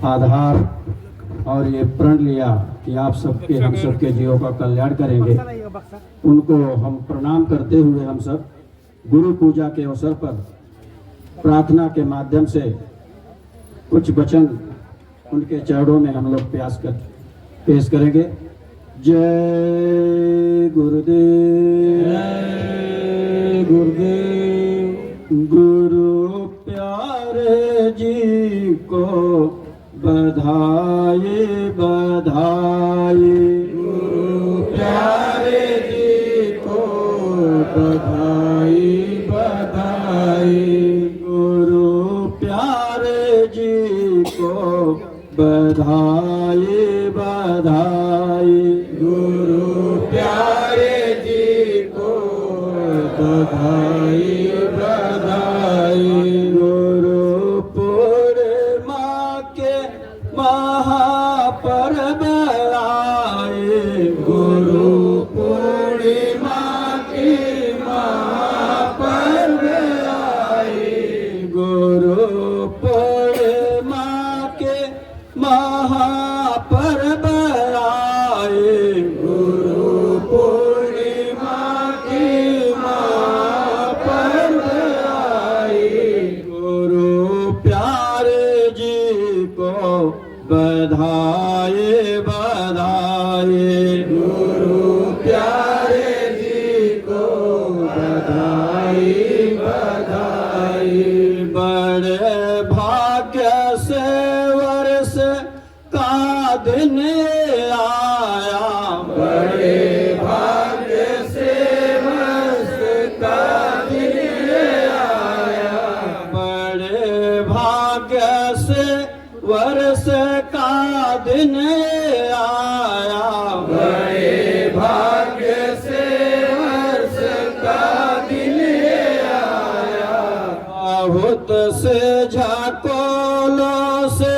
आधार और ये प्रण लिया कि आप सबके हम सबके जीवों का कल्याण करेंगे, उनको हम प्रणाम करते हुए हम सब गुरु पूजा के अवसर पर प्रार्थना के माध्यम से कुछ वचन उनके चरणों में हम लोग पेश करेंगे। जय गुरुदेव, जय गुरुदेव। गुरु प्यारे जी को बधाई बधाई, गुरु प्यारे जी को बधाई बधाई, गुरु प्यारे जी को बधाई बधाई, गुरु प्यारे जी को बधाई बधाई। गुरु पूर्णिमा के महापर्व आए, गुरु पूर्णिमा के महापर्व आए, गुरु पूर्णिमा के महापर्व आए, गुरु पूर्णिमा के महापर्व आए। गुरु प्यारे जी को बधाई बधाई, गुरु प्यारे जी को बधाई बधाई। बड़े भाग्य से वर्ष का दिन आया, बड़े भाग्य से वर्ष का दिन आया, बड़े भाग्य से वर्ष का दिन आया, बड़े भाग्य से वर्ष का दिन आया। बहुत से झकोलों से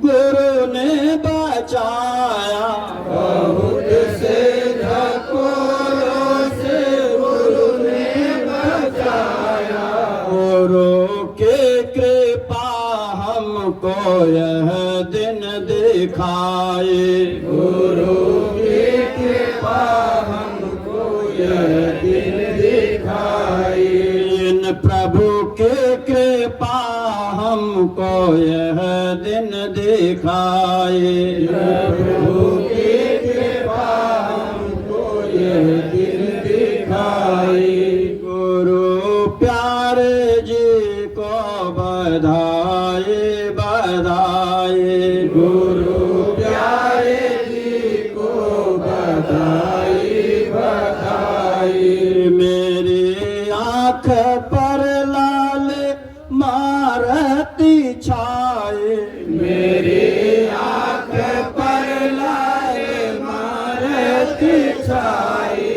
गुरु ने बचाया, बहुत से झकोलों से गुरु ने बचाया। गुरु की कृपा हमको यह दिन दिखाए, गुरु की कृपा हमको यह दिन दिखाए। इन प्रभु की कृपा हमको यह दिन दिखाए, प्रभु की कृपा हमको यह दिन दिखाए। गुरु प्यारे जी को बधाई बधाई, गुरु प्यारे जी को बधाई बधाई। मेरी आँख पर लाल मारती छाए, मेरी आँख पर लाल मारती छाए,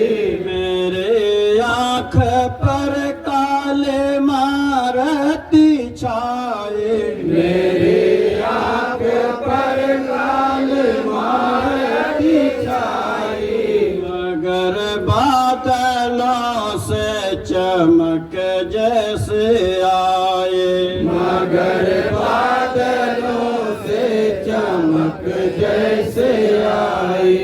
मेरे आँख पर काले मारती छाए, मेरे आँख पर काल मारती छाए। मगर बादलों से चमक जैसे आए, मगर बादलों से चमक जैसे आए।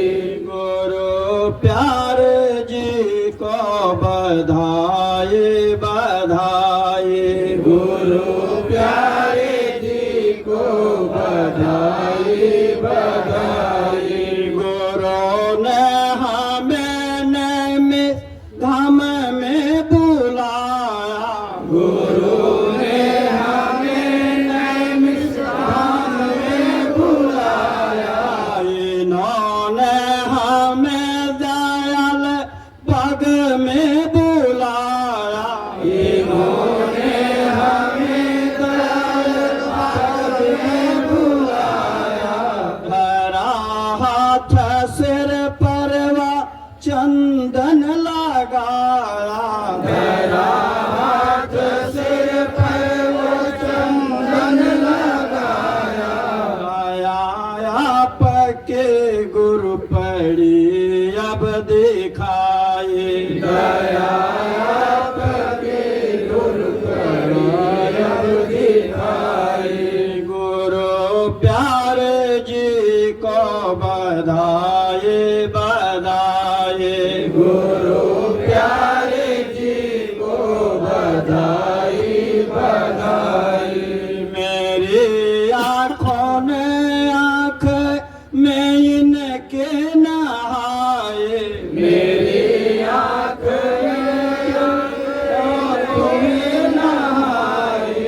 गुरु प्यारे जी को बधाई बधाई, गुरु प्यारे जी को बधाई बधाई। गुरु ने हमें नैमिष धाम में बुलाया, गुरु ने हमें नैमिष धाम में बुलाया। इन्होंने हमें दयाल बाग में बुलाया, इन्होंने हमें दयाल बाग में बुलाया। धरा हाथ सिर पर वा चंदन लगाया, धरा हाथ सिर पर वो चंदन लगाया। आया आपके गुरु पड़ी अब दिखाए, दया आपके गुरु पड़ी अब दिखाए। गुरु प्यार जी को बधाई बधाई, गुरु प्यारे जी को बधाई बधाई। मेरी आँखों ने आँख में इनके नहाए, मेरी आँख में नहाई,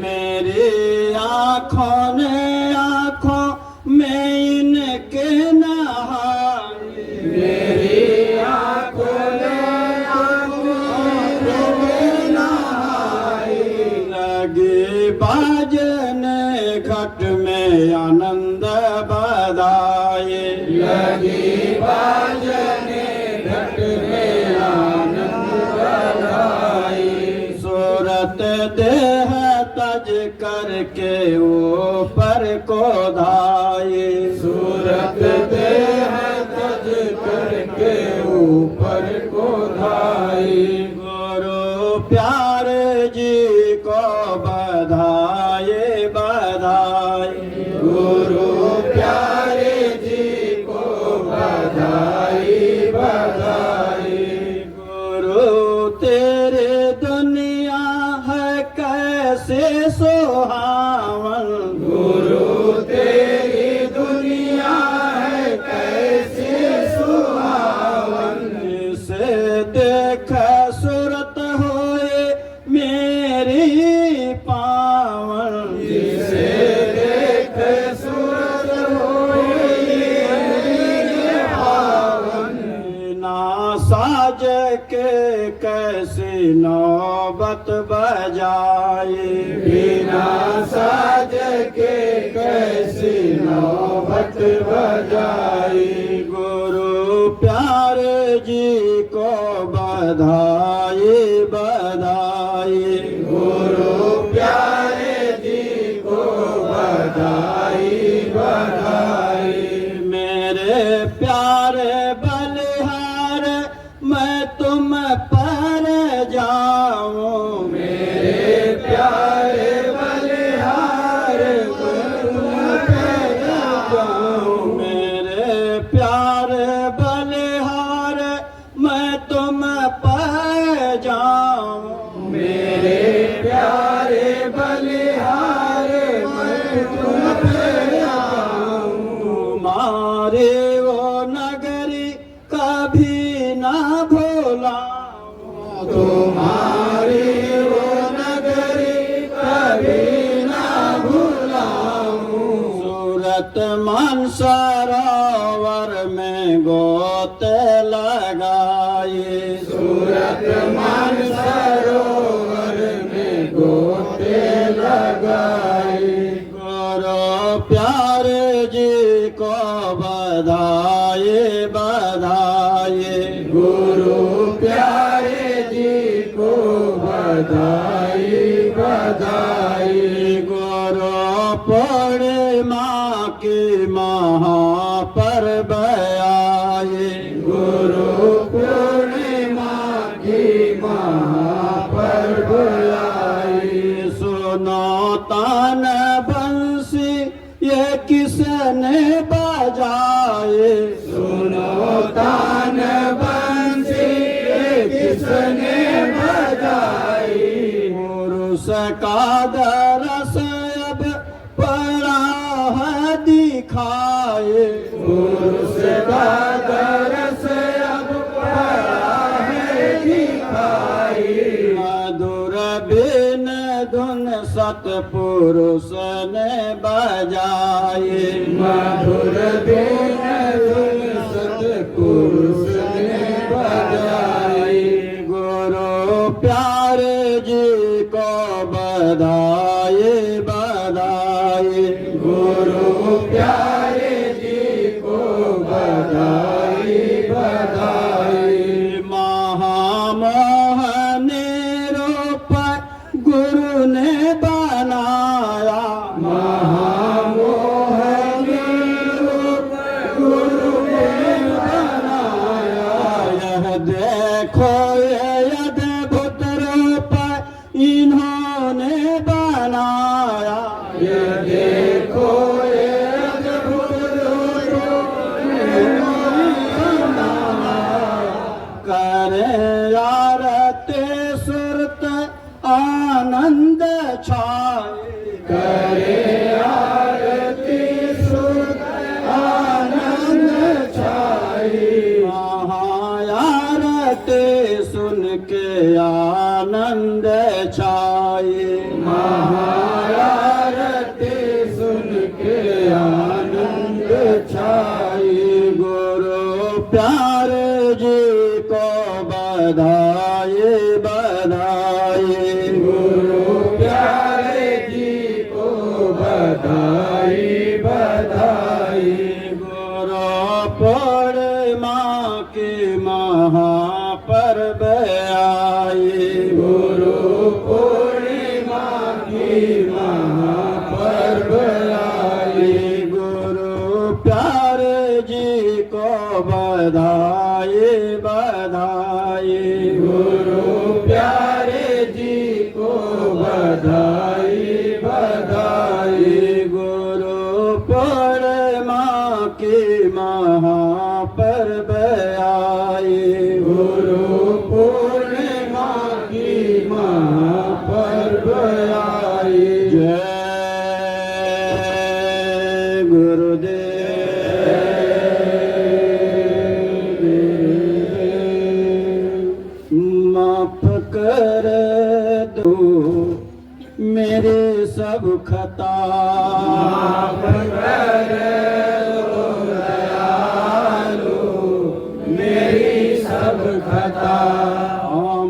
मेरी आँखों ने आँखों में इनके नहाए, मेरी आँखों ने आँखों में नहाई। लगी बाजने घट में आनंद बधाई, लगी बाजने घट में आनंद बधाई। सूरत देह तज करके ऊपर को धाये, सूरत देह तज करके ऊपर को धाई। गुरु प्यारे जी को बधाई बधाई, गुरु प्यारे जी को बधाई बधाई। गुरु तेरे दुनिया है कैसे सुहावन, गुरु तेरी दुनिया है कैसे सुहावन। जिसे देख सूरत होए मेरी पावन, जिसे देख सूरत होए मेरे पावन। ना साज के कैसी नौबत बजाए, बिना साज के कैसी नौबत बजाई। गुरु प्यारे जी को बधाई बधाई, गुरु प्यारे जी को बधाई बधाई। मेरे प्यारे बलिहार मैं तुम पर जाऊं, मेरे प्यारे बलिहार तुम पे जाऊं। मेरे प्यारे बलिहार मैं तुम पर जाऊं, मेरे प्यारे बलिहार मैं तुम पे जाऊं। तुम्हारी वो नगरी कभी ना भूलाऊं, तुम्हारी वो नगरी कभी ना भूलाऊं। सूरत मानसरोवर में गोते लगाए, सूरत मानसरोवर में गोते लगाई। गुरु प्यारे जी को बधाई बधाई, गुरु प्यारे जी को बधाई बधाई। गुरु पूर्णिमा की महापर्व आए, गुरु पूर्णिमा की महापर्व आई। सुनो तान बंसी ये किसने बजाए, सुनो तान बंसी ये किसने बजाई। पुरुष का दरस अब पड़ा है दिखाए, पुरुष का दरस अब पड़ा है दिखाई। मधुर बिन धुन सतपुरुष ने बजाए, मधुर बिन धुन सतपुरुष ने बजाई। गुरु प्यारे जी को बधाई बधाई, गुरु प्यारे जी को बधाई बधाई। महामोहनी रूप गुरु ने बनाया, महामोहनी रूप गुरु ने बनाया। यह देखो ये अद्भुत रूप इन्होंने बनाया, ये देखो ये बधाई बधाई, गुरु प्यारे जी को बधाई बधाई, गुरु पूर्णिमा की महापर्व आई, गुरु पूर्णिमा की महापर्व आई। जय गुरुदेव। माफ कर दो मेरे सब खता, माफ कर दो दयालु मेरी सब खता,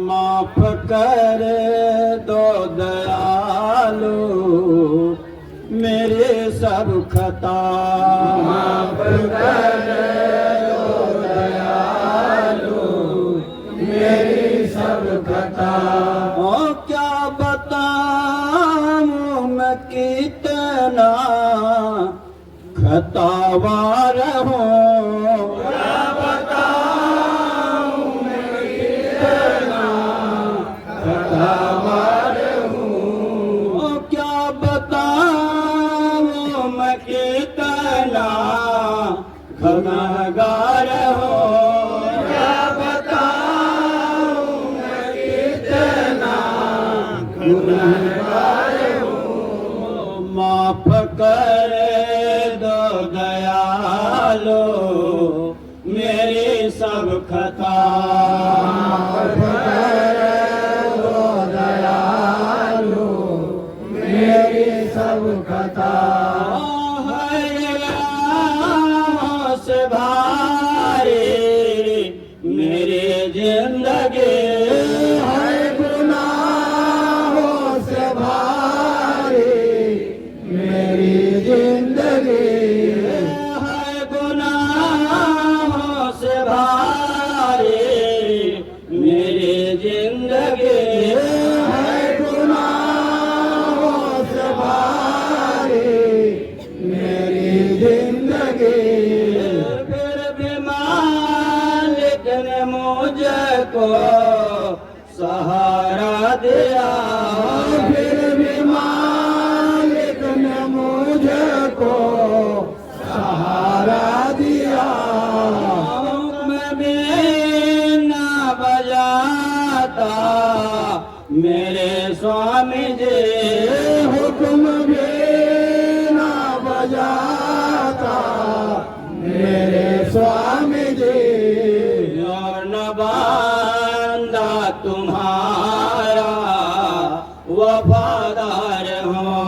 माफ कर दो दयालु मेरे सब खता, माफ कर दो दयालु मेरी सब खता। ओ क्या बताऊं मैं कितना खतावार हूँ, क्या बताऊं मैं कितना खतावार हूँ, ओ क्या बताऊं मैं कितना गुनहगार हूँ, क्या बताऊं मैं कितना गुनहगार हूँ। माफ कर दो दयालो मेरी सब खता, माफ कर दो दयालु मेरी सब खता। से भारी मेरी जिंदगी है गुनाहों से भारी मेरी जिंदगी, है गुनाहों से भारी मेरी जिंदगी, है गुनाहों से भारी मेरी जिंदगी। फिर भी मालिक ने मुझको सहारा दिया, फिर भी मालिक ने मुझको सहारा दिया, मैं भी ना बजाता मेरे स्वामी जी, हुक्म भी ना बजाता मेरे स्वामी जी, और न बांदा तुम्हारा वफादार हूँ,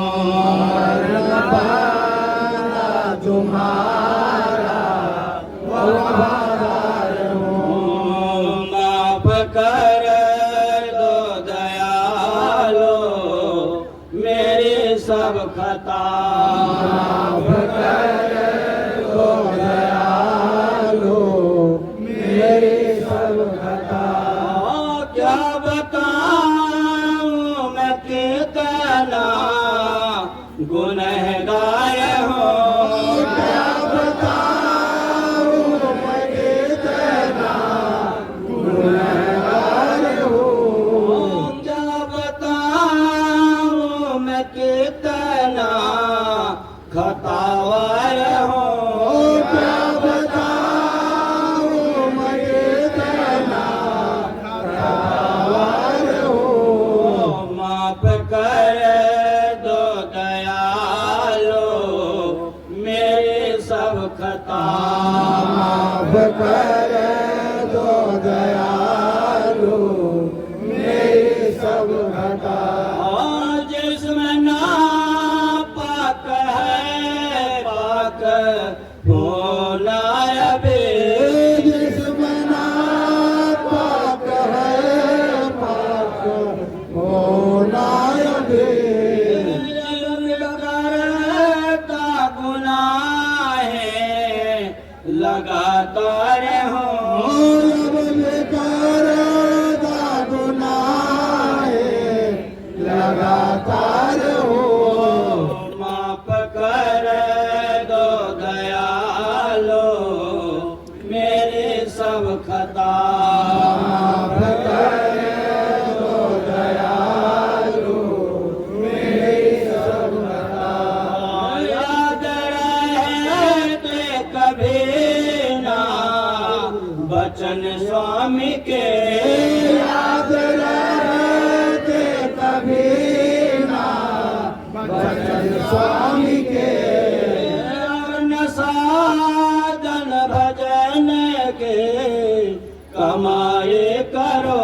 बांदा तुम्हारा वफादार हूँ। माफ कर दो दयालो मेरी सब खता, माफ कर दो दयालु मेरी सब खता। क्या बताऊं मैं कितना गुनहगार हूँ, क्या बताऊं मैं कितना गुनहगार हूँ, क्या बताऊं मैं कितना खतावार हूँ, क्या बताऊं मैं कितना खतावार हूँ। माफ कर दो दयालो मेरे सब खता, माफ कर दो दयालु मेरी सब खता। जिसमें ना पाक है पाक होना अभी, जिसमें ना पाक है पाक होना अभी, करता गुनाह लगातार हूँ, जब करता गुनाह लगातार हो। माफ कर दो दयालो मेरे बचन स्वामी के याद रहते कभी ना बचन स्वामी के न साधन भजन के कमाए करो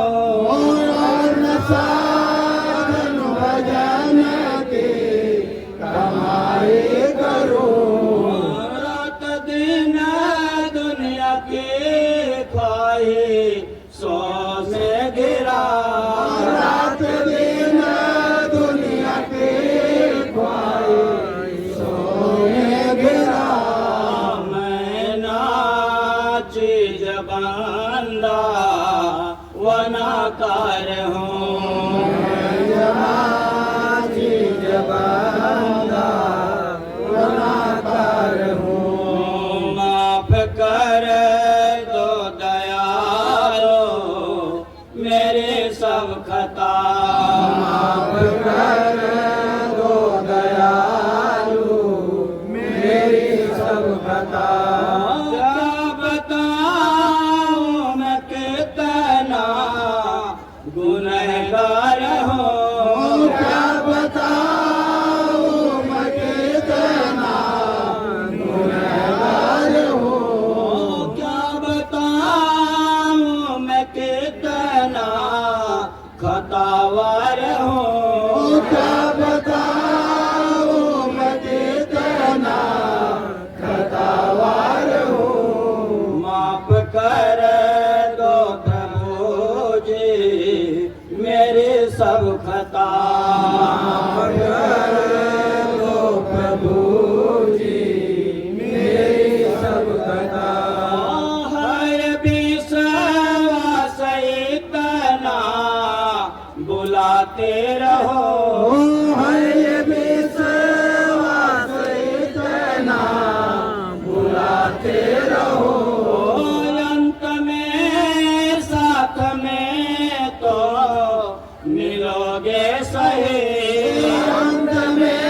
और न साधन भजन के कमाए करो रात दिन दुनिया के खाए सौ में गिरा रात दिन दुनिया के ख्वाए सोने गिरा मैं नाची जबांदा वनाकार हूँ जमाची जबांदा वनाकार हूँ माफ कर दो दयालो मेरे सब खता माफ कर दो दयालु मेरी सब खता क्या बताऊं मैं कितना गुनहगार हूँ क्या बताऊं मैं कितना गुनहगार हूँ क्या बताऊं मैं कितना खतावार हूँ क्या बताऊं मैं कितना खतावार हूँ माफ कर दो प्रभु जी मेरे सब खता कर दो प्रभु जी मेरी सब खता हर विश्वास इतना बुलाते रहो है विश्वास इतना बुलाते रहो अंत में साथ में तो मिलोगे सही अंत में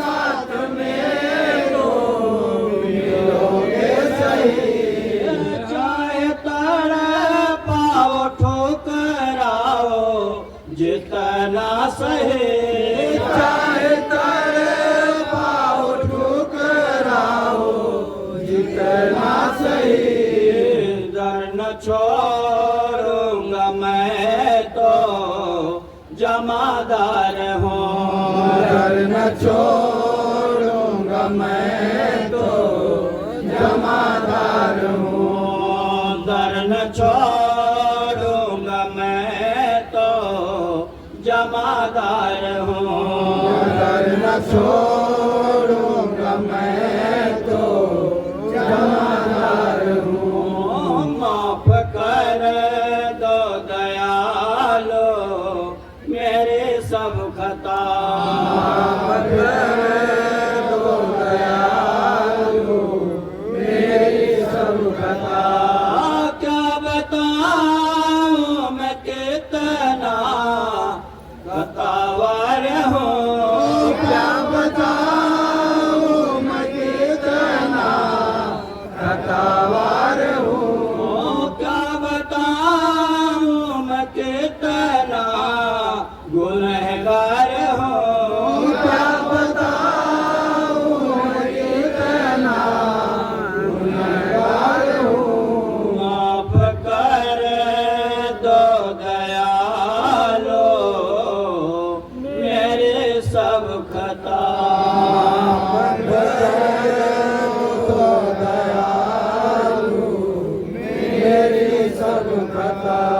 साथ में तो मिलोगे सही चाहे तारा पाओ ठोकराओ जितना सही चाहे तारे पाओ ठुकराओ जितना सही दर न छोड़ूंगा मैं तो जमादार हूँ डर न छोड़ूंगा मैं तो जमादार हूँ दर न छोड़ूंगा मैं तो जमादार हूँ डर न छोड़ूंगा मैं तो जमादार हूँ माफ कर दो दयालो मेरे सब खता दो दयालु मेरी सब खता क्या बताऊं मैं कितना खतावार हूँ क्या बताऊं मैं कितना खतावार हूँ क्या बताऊं मैं कितना गुनहगार हूँ क्या बताऊं मैं कितना गुनहगार हूँ माफ कर दो दयालो मेरे सब खता तो दयालु मेरी सब खता